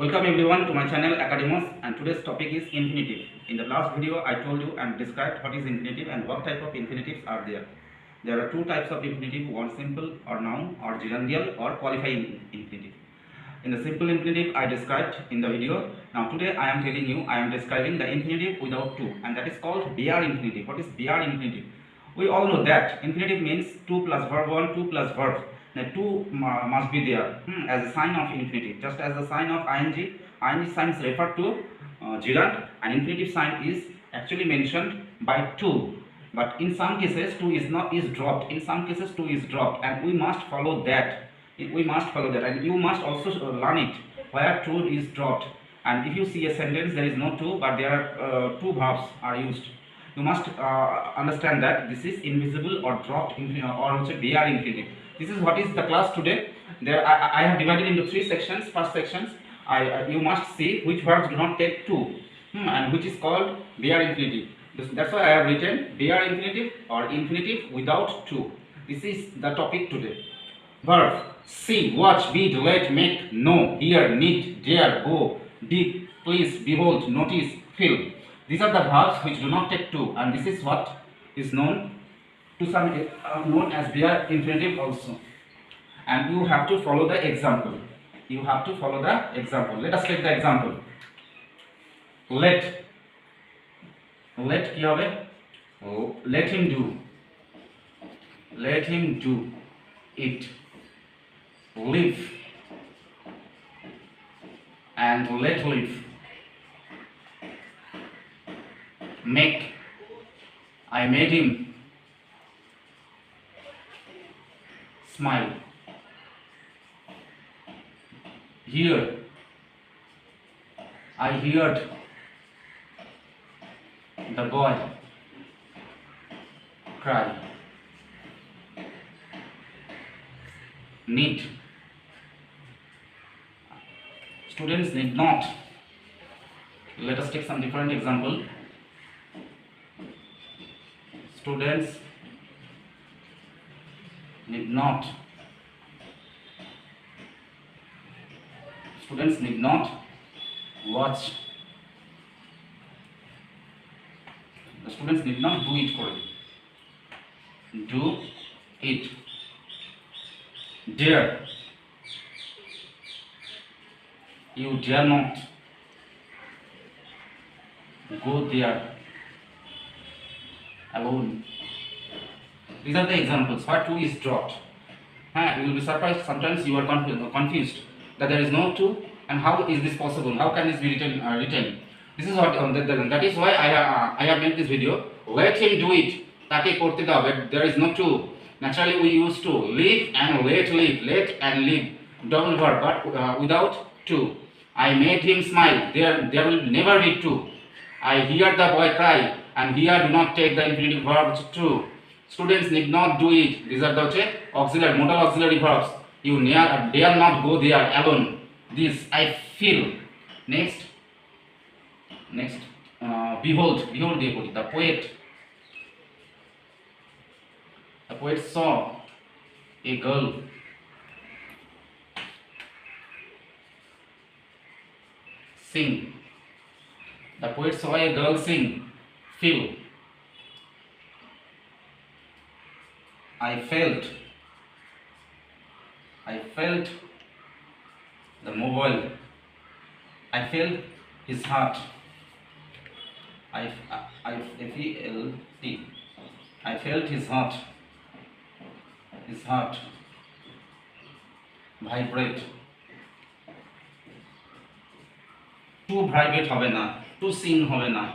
Welcome everyone to my channel Academos, and today's topic is infinitive. In the last video I told you and described what is infinitive and what type of infinitives are there. There are two types of infinitive, one simple or noun or gerundial or qualifying infinitive. In the simple infinitive I described in the video. Now today I am telling you I am describing the infinitive without to, and that is called bare infinitive. What is bare infinitive? We all know that infinitive means 2 plus verb 1, 2 plus verb. Now 2 must be there as a sign of infinitive. Just as the sign of ing sign is referred to gerund, and infinitive sign is actually mentioned by 2. But in some cases 2 is dropped. In some cases 2 is dropped, and we must follow that. And you must also learn it where 2 is dropped. And if you see a sentence there is no 2 but there are 2 verbs are used, you must understand that this is invisible or dropped or also bare infinitive. This is what is the class today. There I have divided into 3 sections. First sections you must see which verbs do not take 2 and which is called bare infinitive. That's why I have written bare infinitive or infinitive without 2. This is the topic today. Verb: see, watch, bid, let, make, know, hear, need, dare, go, did, please, behold, notice, feel. These are the verbs which do not take 2, and this is what is known to some known as bare infinitive also. And you have to follow the example. You have to follow the example. Let us take the example. Let ki hobe? Oh, let him do. Let him do it. Live and let live. Make, I made him smile. Hear, I heard the boy cry. Need, students need not. Let us take some different example. Students need not. Students need not watch. The students need not do it for you. Do it. Dare, you dare not go there alone. These are the examples where 2 is dropped. You will be surprised, sometimes you are confused that there is no 2 and how is this possible, how can this be written. This is what that is why I have made this video. Let him do it, take korte dao, but there is no 2. Naturally we use to live and let live, let and live, double verb, but without 2. I made him smile, there will never be 2. I hear the boy cry, and here do not take the infinitive verb 2. Students need not do it. These are the auxiliary, modal auxiliary verbs. You dare not go there alone. This I feel. Next, behold the poet. The poet saw a girl sing. The poet saw a girl sing. Feel. I felt the mobile. I felt his heart. I felt his heart. His heart vibrate. To vibrate hobe na, to sing hobe na,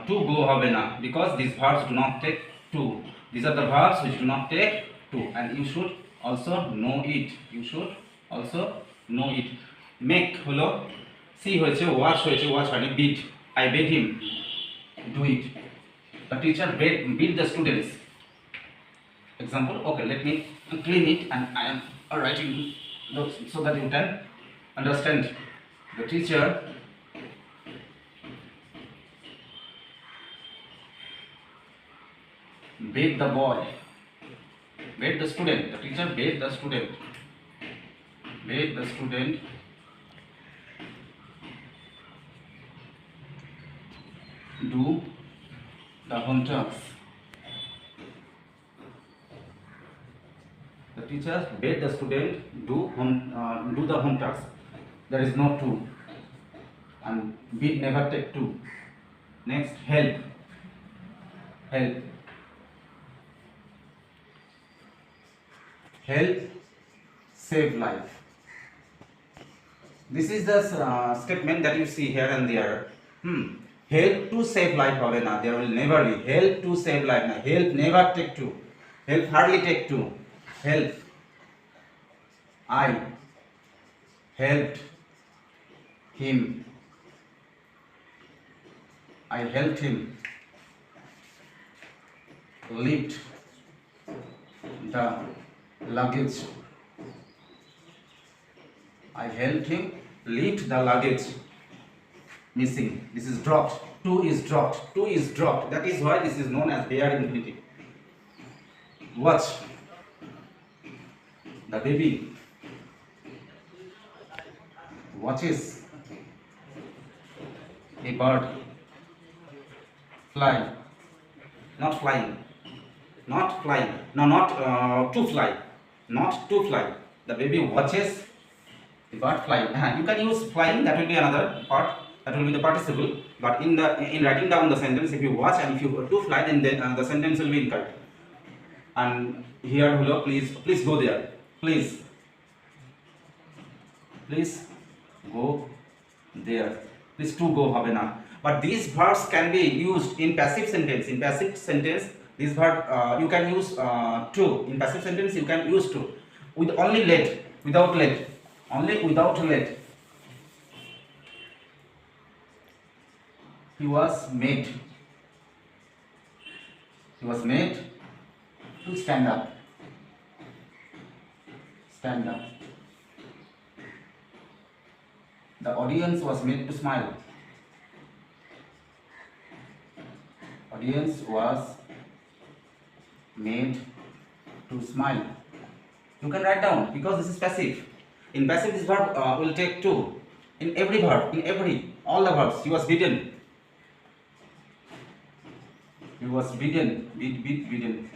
to go hobe na, because these verbs do not take 2. These are the verbs which do not take 2, and you should also know it. You should also know it. Make holo see hoyeche, watch hoyeche, beat. I bade him do it. The teacher beat the students. Example. Okay, let me clean it, and I am writing those so that you can understand. The teacher beat the boy. Beat the student. The teacher beat the student. Beat the student do the home tasks. The teacher bade the student do the home task. There is no to, and bid never take to. Next, help. Help. Help save life. This is the statement that you see here and there. Help to save life hobe na. There will never be help to save life na. Help never take to. Help hardly take to. Help. I helped him. I helped him lift the luggage. I helped him lift the luggage. Missing. This is dropped. To is dropped. To is dropped. That is why this is known as bare infinitive. Watch. The baby watches a bird fly. Not flying. Not flying. No, not to fly. Not to fly. The baby watches the bird flying. You can use flying. That will be another part. That will be the participle. But in writing down the sentence, if you watch and if you to fly, then the sentence will be incorrect. And here, hello, please go there. Please go there. Please to go hobe na. But these verbs can be used in passive sentence. In passive sentence, this verb you can use to. In passive sentence, you can use to with only let, without let, only without let. He was made. He was made to stand up. Stand up. The audience was made to smile. Audience was made to smile. You can write down because this is passive. In passive, this verb will take to. In every verb, all the verbs. He was bidden. He was bidden. Bidden.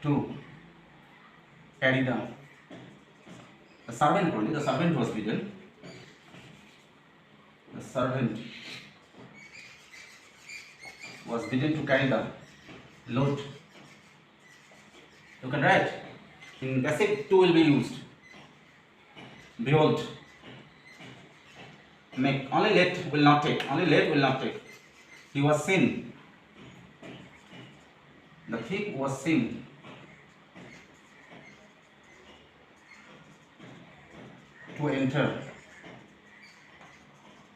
To carry down. The servant only. The servant was bidden. The servant was bidden to carry the load. You can write. In passive, to will be used. Behold. Make. Only let will not take. Only let will not take. He was seen. The thief was seen. To enter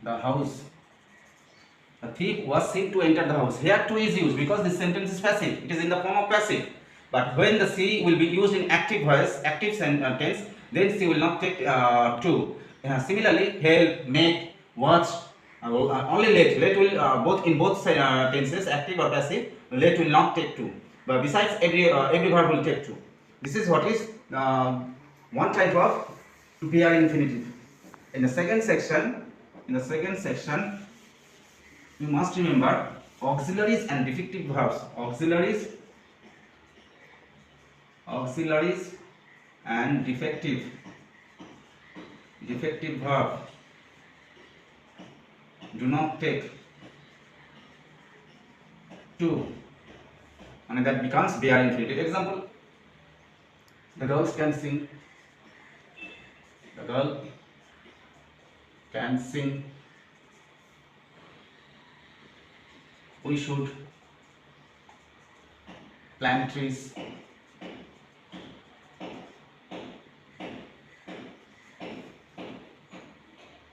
the house. The thief was seen to enter the house. Here to is used because this sentence is passive. It is in the form of passive. But when the see will be used in active voice, active sentence, then see will not take to. Similarly, help, make, watch, only let will both in both tenses, active or passive, let will not take to. But besides, every verb will take to. This is what is one type of bare infinitive. In the second section, you must remember auxiliaries and defective verbs. Auxiliaries and defective verb do not take to, and that becomes bare infinitive. Example: the girls can sing. The girl can sing. We should plant trees.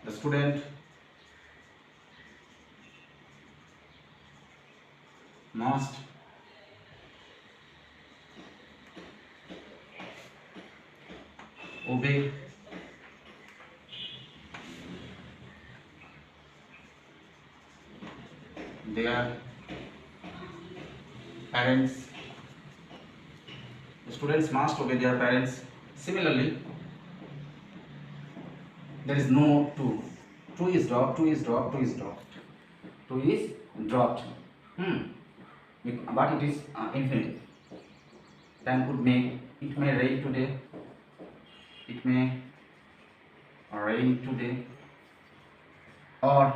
The student must obey their parents. The students must obey their parents. Similarly, there is no to. To is dropped. 2 is dropped. But it is infinitive. Then it may rain today. It may rain today, or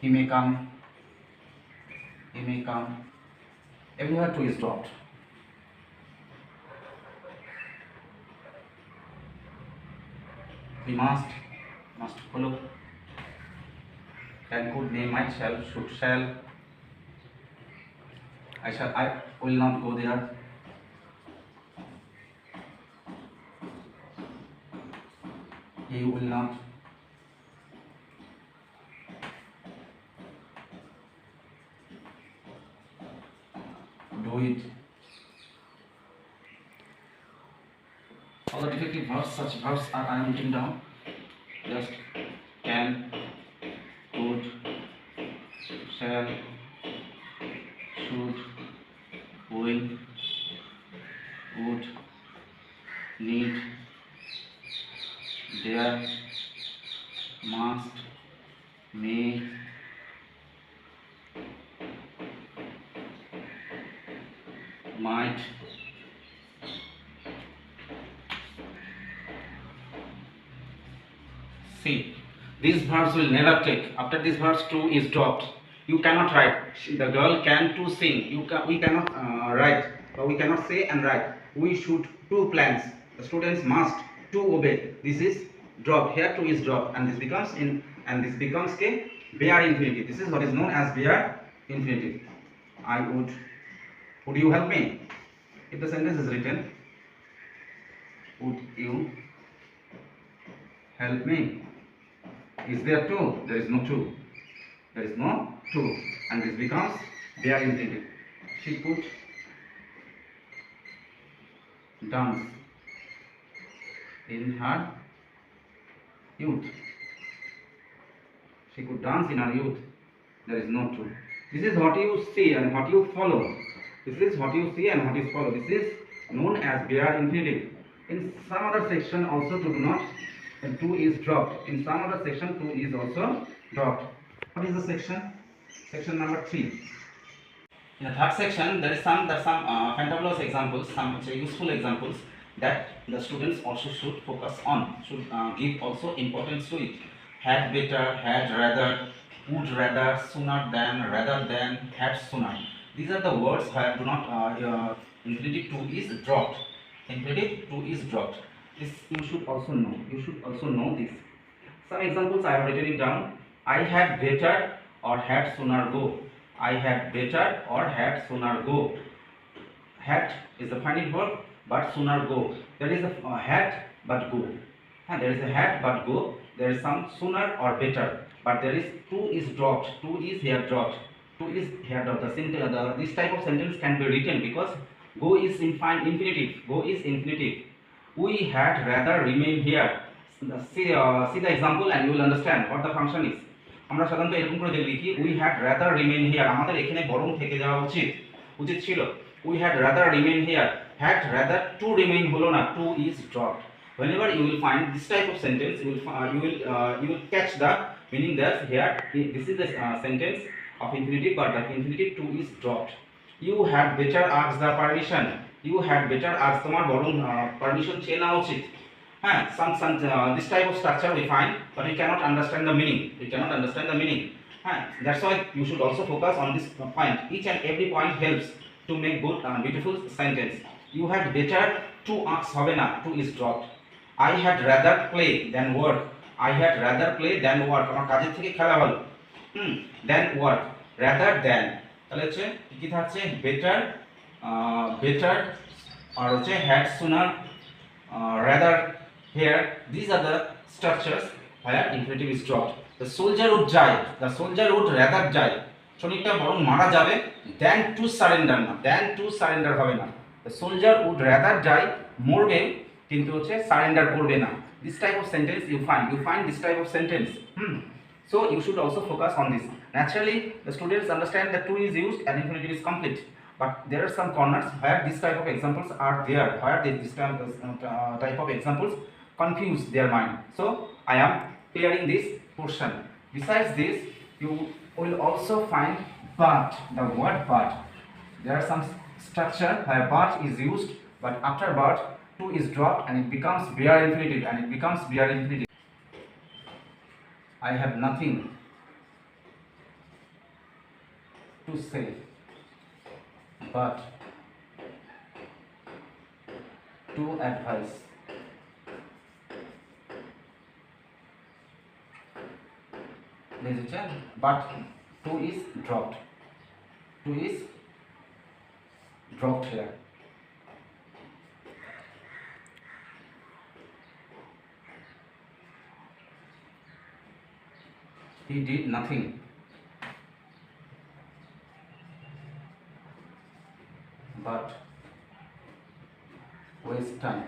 he may come. He may come. Everywhere 2 is dropped. We must follow. Can, could, may, might, shall, should, shall. I will not go there. He will not. Do it. All the defective verbs, such verbs I am written down. Just can, could, shall, should, will, would, need, dare, must, may, might, see. These verbs will never take. After these verbs 2 is dropped. You cannot write. The girl can to sing. We cannot write. But we cannot say and write. We should 2 plans. The students must to obey. This is dropped. Here 2 is dropped, and this becomes bare infinitive. This is what is known as bare infinitive. I would. Would you help me? If the sentence is written, would you help me? Is there 2? There is no 2. There is no 2, and this becomes bare infinitive. She could dance in her youth. She could dance in her youth. There is no 2. This is what you see and what you follow. This is what you see and what you follow. This is known as bare infinitive. In some other section also 2 do not. And 2 is dropped. In some other section 2 is also dropped. What is the section? Section number 3. In the third section, there is some fantabulous examples, some useful examples that the students also should focus on. Should give also importance to it. Had, better, had, rather, would, rather, sooner than, rather than, had, sooner. These are the words where do not infinitive 2 is dropped. Infinitive 2 is dropped. This you should also know. You should also know this. Some examples I have written it down. I had better or had sooner go. I had better or had sooner go. Had is the finite verb, but sooner go. There is a had but go. And there is a had but go. There is some sooner or better, but there is 2 is dropped. 2 is here dropped. 2 is here dropped. This type of sentence can be written because go is infinitive. Go is infinitive. We had rather remain here. See the example and you will understand what the function is. আমরা সাধারণত এরকম করে লিখি we had rather remain here. আমাদের এখানে বরং থেকে যাওয়া উচিত ছিল. We had rather remain here. Had rather to remain হলো না. 2 is dropped. Whenever you will find this type of sentence, you will catch the meaning that here this is the sentence of infinitive, but the infinitive 2 is dropped. You had better ask the permission. You had better ask তোমার বরং permission চেয়ে নেওয়া উচিত. This type of structure we find, but we cannot understand the meaning. That's why you should also focus on this point. Each and every point helps to make good beautiful sentence. You had better to ask হবে না. 2 is dropped. I had rather play than work. I had rather play than work. আমার কাজের থেকে খেলা ভালো. Than work. Rather than. তাহলে হচ্ছে কি থাকছে better আর হচ্ছে had sooner rather. Here these are the structures where infinitive is dropped. The soldier would die. The soldier would rather die. সৈনিকটা বরং মারা যাবে than to surrender না. than to surrender হবে না. The soldier would rather die মরবে কিন্তু হচ্ছে surrender করবে না. This type of sentence you find this type of sentence. So you should also focus on this. Naturally the students understand that 2 is used and infinitive is complete. But there are some corners where this type of examples are there, where this type of examples confuse their mind. So I am clearing this portion. Besides this, you we'll also find but, the word but. There are some structure where but is used, but after but, to is dropped and it becomes bare infinitive, and it becomes bare infinitive. I have nothing to say but to advise. But to is dropped. To is dropped here. He did nothing but waste time.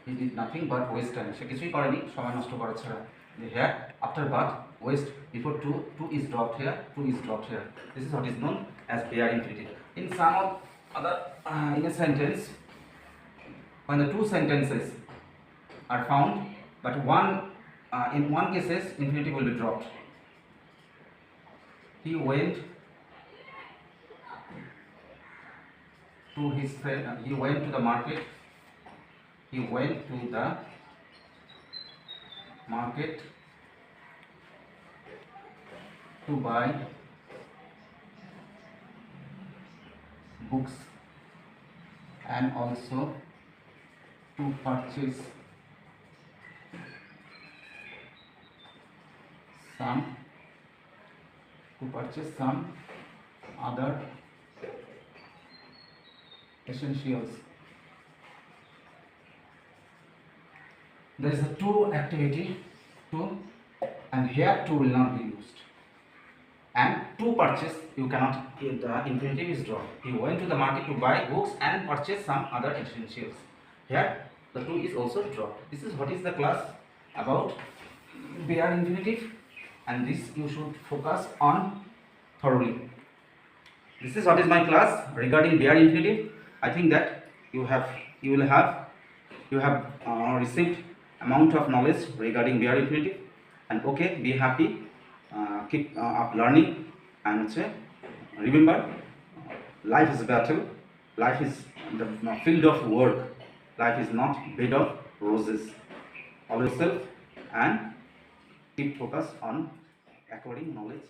He did nothing but waste time. সে কিছুই করেনি, সময় নষ্ট করা ছাড়া. Here after but waste, before to is dropped here, to is dropped here. This is what is known as bare infinitive. In some of other in a sentence, when the two sentences are found, but in one cases infinitive will be dropped. He went to his friend. He went to the market. He went to the market to buy books and also to purchase some other essentials. There is a to activity, to, and here to will not be used. And to purchase, you cannot, the infinitive is dropped. He went to the market to buy books and purchase some other essentials. Here the to is also dropped. This is what is the class about bare infinitive, and this you should focus on thoroughly. This is what is my class regarding bare infinitive. I think that you will have received amount of knowledge regarding bare infinitive, and okay, be happy, keep up learning, and remember, life is a battle, life is the field of work, life is not bed of roses. Always self and keep focus on acquiring knowledge.